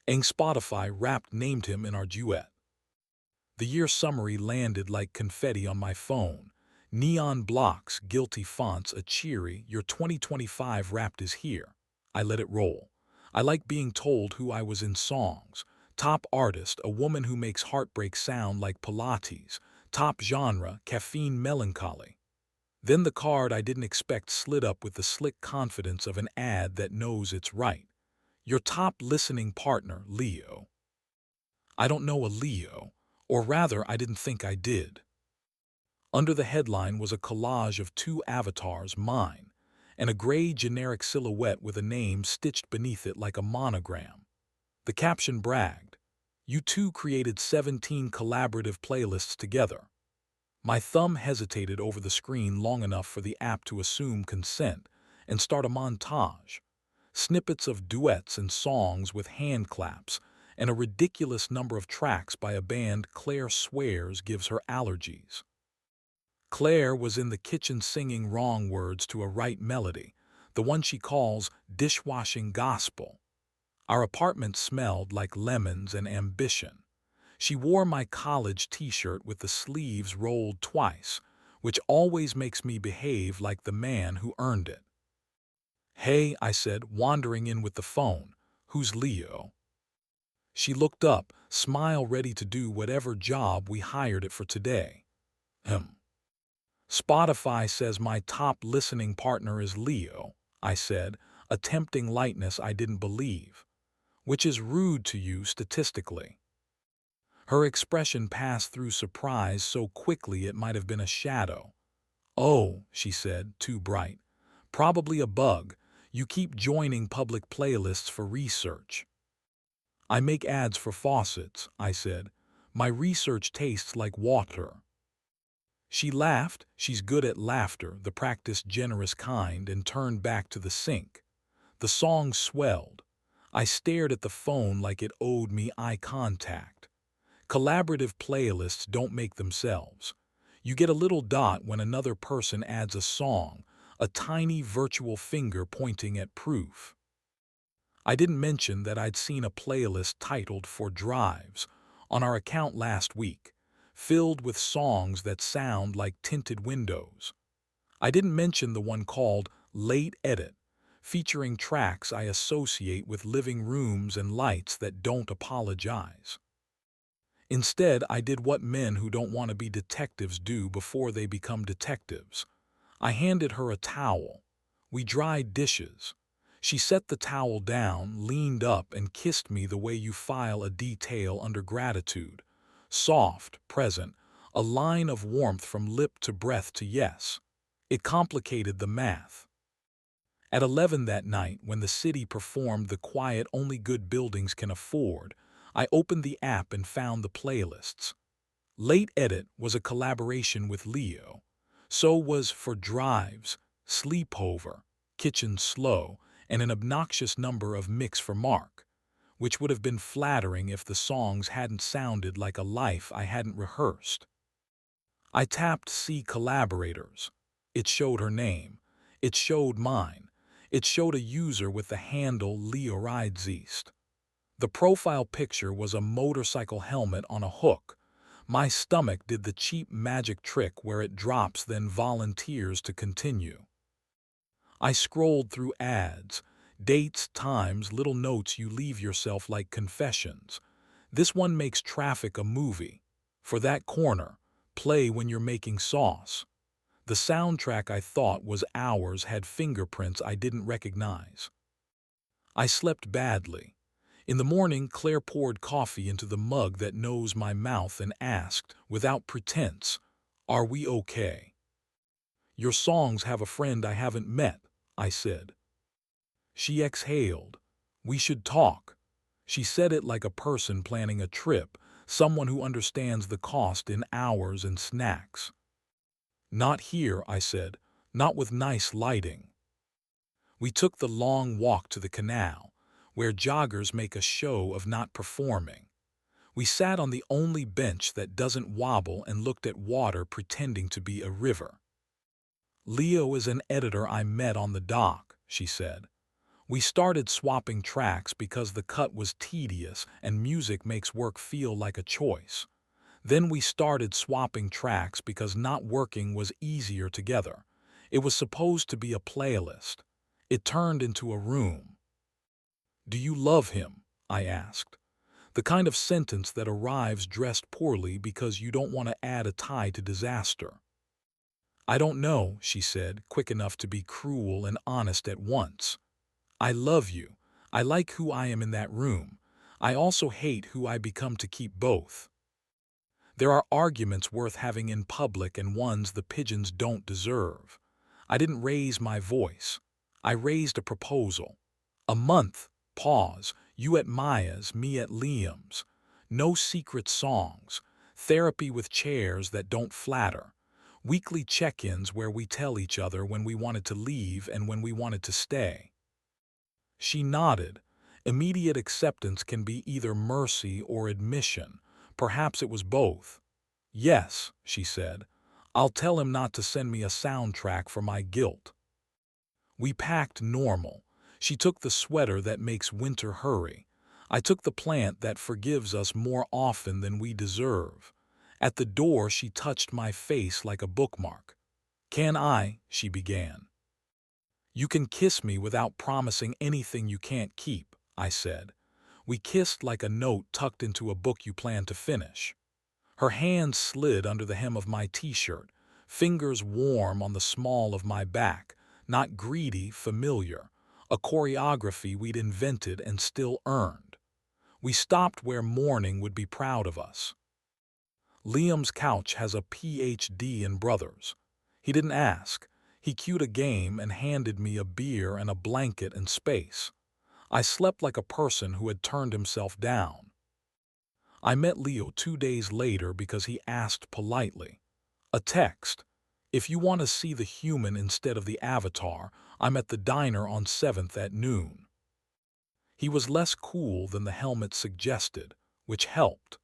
Spotify Wrapped named him in our duet. The year summary landed like confetti on my phone. Neon blocks, guilty fonts, a cheery, "Your 2025 Wrapped is here." I let it roll. I like being told who I was in songs. Top artist, a woman who makes heartbreak sound like Pilates. Top genre, caffeine melancholy. Then the card I didn't expect slid up with the slick confidence of an ad that knows it's right. Your top listening partner, Leo. I don't know a Leo, or rather, I didn't think I did. Under the headline was a collage of two avatars, mine, and a gray generic silhouette with a name stitched beneath it like a monogram. The caption bragged, "You two created 17 collaborative playlists together." My thumb hesitated over the screen long enough for the app to assume consent and start a montage. Snippets of duets and songs with hand claps, and a ridiculous number of tracks by a band Claire swears gives her allergies. Claire was in the kitchen singing wrong words to a right melody, the one she calls dishwashing gospel. Our apartment smelled like lemons and ambition. She wore my college t-shirt with the sleeves rolled twice, which always makes me behave like the man who earned it. "Hey," I said, wandering in with the phone. "Who's Leo?" She looked up, smile ready to do whatever job we hired it for today. "Spotify says my top listening partner is Leo," I said, attempting lightness I didn't believe. "Which is rude to you statistically." Her expression passed through surprise so quickly it might have been a shadow. "Oh," she said, too bright. "Probably a bug. You keep joining public playlists for research." "I make ads for faucets," I said. "My research tastes like water." She laughed, she's good at laughter, the practiced generous kind, and turned back to the sink. The song swelled. I stared at the phone like it owed me eye contact. Collaborative playlists don't make themselves. You get a little dot when another person adds a song, a tiny virtual finger pointing at proof. I didn't mention that I'd seen a playlist titled "For Drives" on our account last week, filled with songs that sound like tinted windows. I didn't mention the one called "Late Edit," featuring tracks I associate with living rooms and lights that don't apologize. Instead, I did what men who don't want to be detectives do before they become detectives. I handed her a towel. We dried dishes. She set the towel down, leaned up, and kissed me the way you file a detail under gratitude. Soft, present, a line of warmth from lip to breath to yes. It complicated the math. At 11 that night, when the city performed the quiet only good buildings can afford, I opened the app and found the playlists. Late Edit was a collaboration with Leo. So was For Drives, Sleepover, Kitchen Slow, and an obnoxious number of Mix for Mark, which would have been flattering if the songs hadn't sounded like a life I hadn't rehearsed. I tapped See Collaborators. It showed her name. It showed mine. It showed a user with the handle Leo Rides East. The profile picture was a motorcycle helmet on a hook. My stomach did the cheap magic trick where it drops then volunteers to continue. I scrolled through ads, dates, times, little notes you leave yourself like confessions. This one makes traffic a movie. For that corner, play when you're making sauce. The soundtrack I thought was ours had fingerprints I didn't recognize. I slept badly. In the morning, Claire poured coffee into the mug that knows my mouth and asked, without pretense, "Are we okay?" "Your songs have a friend I haven't met," I said. She exhaled. "We should talk." She said it like a person planning a trip, someone who understands the cost in hours and snacks. "Not here," I said. "Not with nice lighting." We took the long walk to the canal, where joggers make a show of not performing. We sat on the only bench that doesn't wobble and looked at water pretending to be a river. "Leo is an editor I met on the dock," she said. We started swapping tracks because the cut was tedious and music makes work feel like a choice. Then we started swapping tracks because not working was easier together. It was supposed to be a playlist. It turned into a room. "Do you love him?" I asked. The kind of sentence that arrives dressed poorly because you don't want to add a tie to disaster. "I don't know," she said, quick enough to be cruel and honest at once. "I love you. I like who I am in that room. I also hate who I become to keep both. There are arguments worth having in public and ones the pigeons don't deserve." I didn't raise my voice. I raised a proposal. A month, pause, you at Maya's, me at Liam's. No secret songs. Therapy with chairs that don't flatter. Weekly check-ins where we tell each other when we wanted to leave and when we wanted to stay. She nodded. Immediate acceptance can be either mercy or admission. Perhaps it was both. "Yes," she said. "I'll tell him not to send me a soundtrack for my guilt." We packed normal. She took the sweater that makes winter hurry. I took the plant that forgives us more often than we deserve. At the door, she touched my face like a bookmark. "Can I?" she began. "You can kiss me without promising anything you can't keep," I said. We kissed like a note tucked into a book you plan to finish. Her hand slid under the hem of my t-shirt, fingers warm on the small of my back, not greedy, familiar, a choreography we'd invented and still earned. We stopped where morning would be proud of us. Liam's couch has a PhD in brothers. He didn't ask. He cued a game and handed me a beer and a blanket and space. I slept like a person who had turned himself down. I met Leo 2 days later because he asked politely. A text. "If you want to see the human instead of the avatar, I'm at the diner on 7th at noon." He was less cool than the helmet suggested, which helped.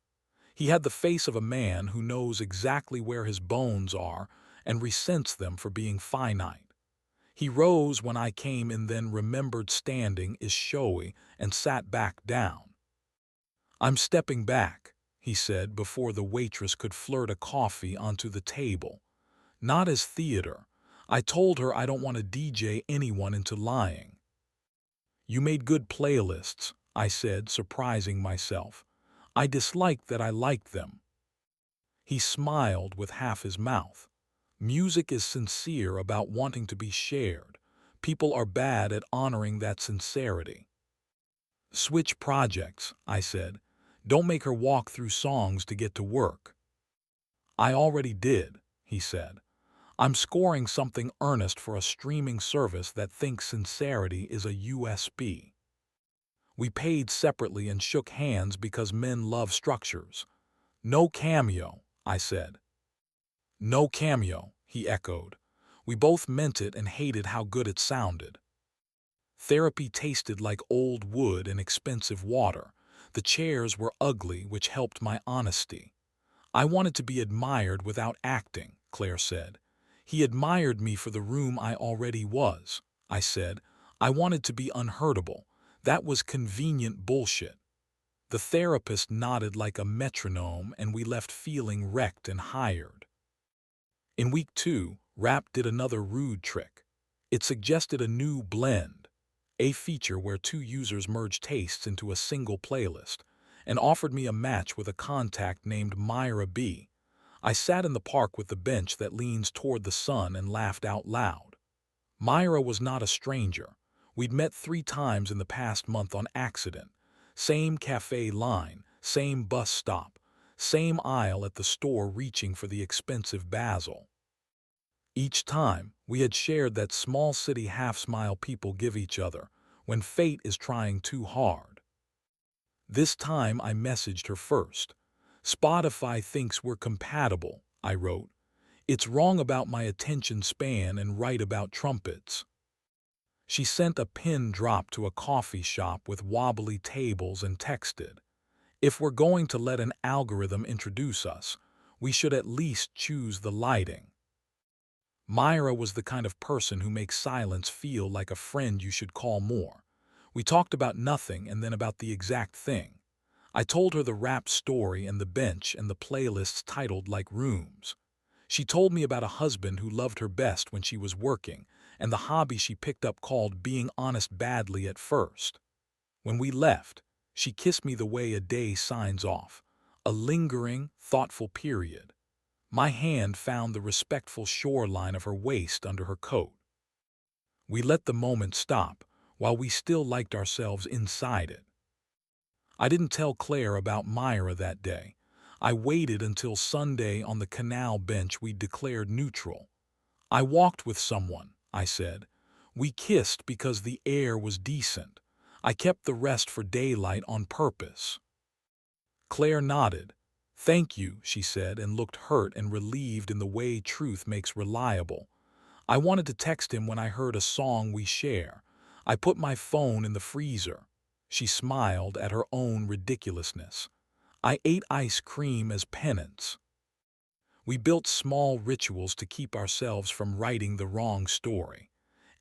He had the face of a man who knows exactly where his bones are and resents them for being finite. He rose when I came in, then remembered standing is showy and sat back down. "I'm stepping back," he said before the waitress could flirt a coffee onto the table. "Not as theater. I told her I don't want to DJ anyone into lying." "You made good playlists," I said, surprising myself. I disliked that I liked them. He smiled with half his mouth. "Music is sincere about wanting to be shared. People are bad at honoring that sincerity." "Switch projects," I said. "Don't make her walk through songs to get to work." "I already did," he said. "I'm scoring something earnest for a streaming service that thinks sincerity is a USB." We paid separately and shook hands because men love structures. "No cameo," I said. "No cameo," he echoed. We both meant it and hated how good it sounded. Therapy tasted like old wood and expensive water. The chairs were ugly, which helped my honesty. "I wanted to be admired without acting," Claire said. "He admired me for the room I already was," I said. "I wanted to be unhurtable. That was convenient bullshit." The therapist nodded like a metronome and we left feeling wrecked and hired. In week 2, Rap did another rude trick. It suggested a new blend, a feature where 2 users merge tastes into a single playlist, and offered me a match with a contact named Myra B. I sat in the park with the bench that leans toward the sun and laughed out loud. Myra was not a stranger. We'd met 3 times in the past month on accident. Same cafe line, same bus stop, same aisle at the store reaching for the expensive basil. Each time, we had shared that small city half-smile people give each other when fate is trying too hard. This time I messaged her first. "Spotify thinks we're compatible," I wrote. "It's wrong about my attention span and right about trumpets." She sent a pin drop to a coffee shop with wobbly tables and texted, "If we're going to let an algorithm introduce us, we should at least choose the lighting." Myra was the kind of person who makes silence feel like a friend you should call more. We talked about nothing and then about the exact thing. I told her the rap story and the bench and the playlists titled like rooms. She told me about a husband who loved her best when she was working and the hobby she picked up called being honest badly at first. When we left, she kissed me the way a day signs off, a lingering, thoughtful period. My hand found the respectful shoreline of her waist under her coat. We let the moment stop, while we still liked ourselves inside it. I didn't tell Claire about Myra that day. I waited until Sunday on the canal bench we declared neutral. I walked with someone, I said. We kissed because the air was decent. I kept the rest for daylight on purpose. Claire nodded. Thank you, she said, and looked hurt and relieved in the way truth makes reliable. I wanted to text him when I heard a song we share. I put my phone in the freezer. She smiled at her own ridiculousness. I ate ice cream as penance. We built small rituals to keep ourselves from writing the wrong story.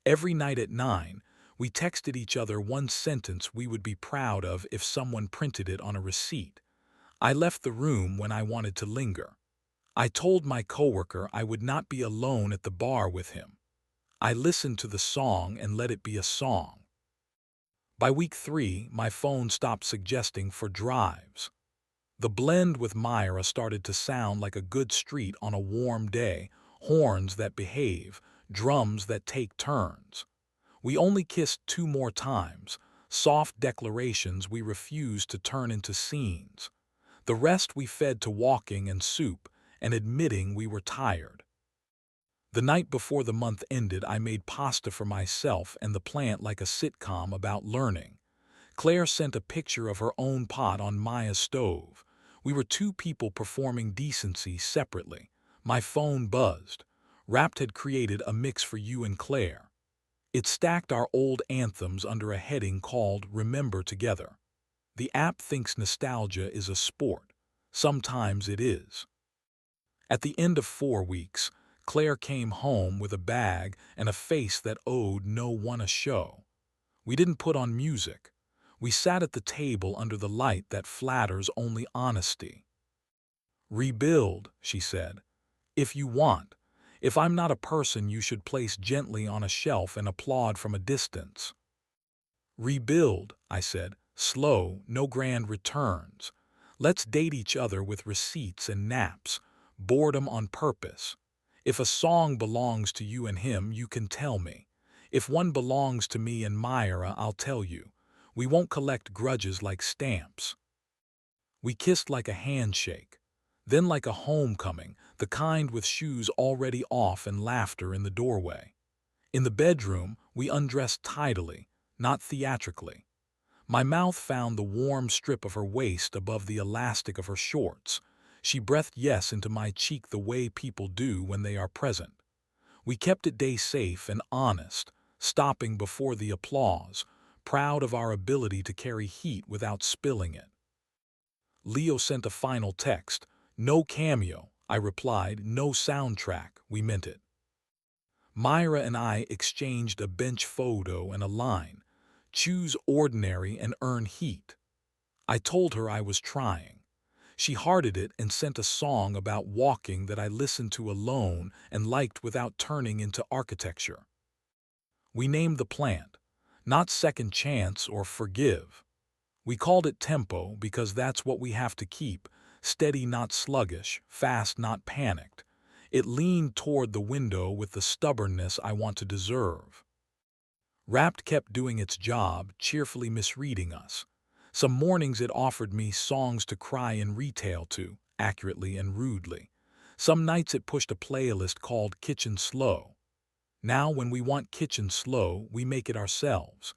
Every night at 9, we texted each other one sentence we would be proud of if someone printed it on a receipt. I left the room when I wanted to linger. I told my coworker I would not be alone at the bar with him. I listened to the song and let it be a song. By week 3, my phone stopped suggesting for drives. The blend with Myra started to sound like a good street on a warm day, horns that behave, drums that take turns. We only kissed 2 more times, soft declarations we refused to turn into scenes. The rest we fed to walking and soup and admitting we were tired. The night before the month ended, I made pasta for myself and the plant like a sitcom about learning. Claire sent a picture of her own pot on Maya's stove. We were 2 people performing decency separately. My phone buzzed. Wrapped had created a mix for you and Claire. It stacked our old anthems under a heading called Remember Together. The app thinks nostalgia is a sport. Sometimes it is. At the end of 4 weeks, Claire came home with a bag and a face that owed no one a show. We didn't put on music. We sat at the table under the light that flatters only honesty. Rebuild, she said, if you want. If I'm not a person you should place gently on a shelf and applaud from a distance. Rebuild, I said, slow, no grand returns. Let's date each other with receipts and naps, boredom on purpose. If a song belongs to you and him, you can tell me. If one belongs to me and Myra, I'll tell you. We won't collect grudges like stamps. We kissed like a handshake, then like a homecoming, the kind with shoes already off and laughter in the doorway. In the bedroom, we undressed tidily, not theatrically. My mouth found the warm strip of her waist above the elastic of her shorts. She breathed yes into my cheek the way people do when they are present. We kept it day safe and honest, stopping before the applause, proud of our ability to carry heat without spilling it. Leo sent a final text. No cameo, I replied. No soundtrack, we meant it. Myra and I exchanged a bench photo and a line. Choose ordinary and earn heat. I told her I was trying. She hearted it and sent a song about walking that I listened to alone and liked without turning into architecture. We named the plant, not Second Chance or Forgive. We called it Tempo because that's what we have to keep, steady not sluggish, fast not panicked. It leaned toward the window with the stubbornness I want to deserve. Wrapped kept doing its job, cheerfully misreading us. Some mornings it offered me songs to cry in retail to, accurately and rudely. Some nights it pushed a playlist called Kitchen Slow. Now when we want kitchen slow, we make it ourselves.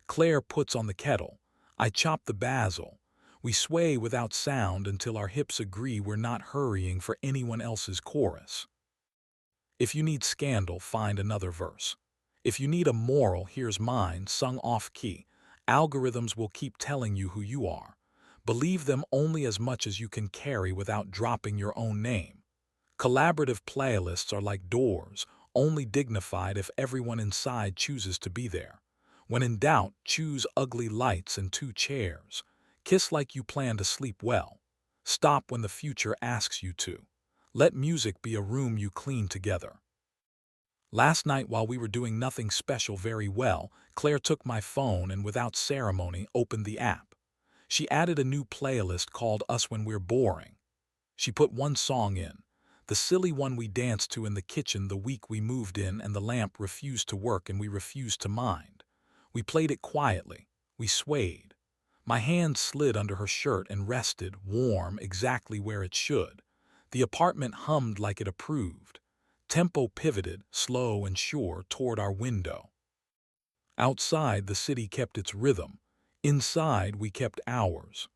Claire puts on the kettle. I chop the basil. We sway without sound until our hips agree we're not hurrying for anyone else's chorus. If you need scandal, find another verse. If you need a moral, here's mine, sung off-key. Algorithms will keep telling you who you are. Believe them only as much as you can carry without dropping your own name. Collaborative playlists are like doors, only dignified if everyone inside chooses to be there. When in doubt, choose ugly lights and 2 chairs. Kiss like you plan to sleep well. Stop when the future asks you to. Let music be a room you clean together. Last night, while we were doing nothing special very well, Claire took my phone and without ceremony opened the app. She added a new playlist called Us When We're Boring. She put one song in, the silly one we danced to in the kitchen the week we moved in and the lamp refused to work and we refused to mind. We played it quietly. We swayed. My hand slid under her shirt and rested, warm, exactly where it should. The apartment hummed like it approved. Tempo pivoted, slow and sure, toward our window. Outside, the city kept its rhythm. Inside, we kept ours.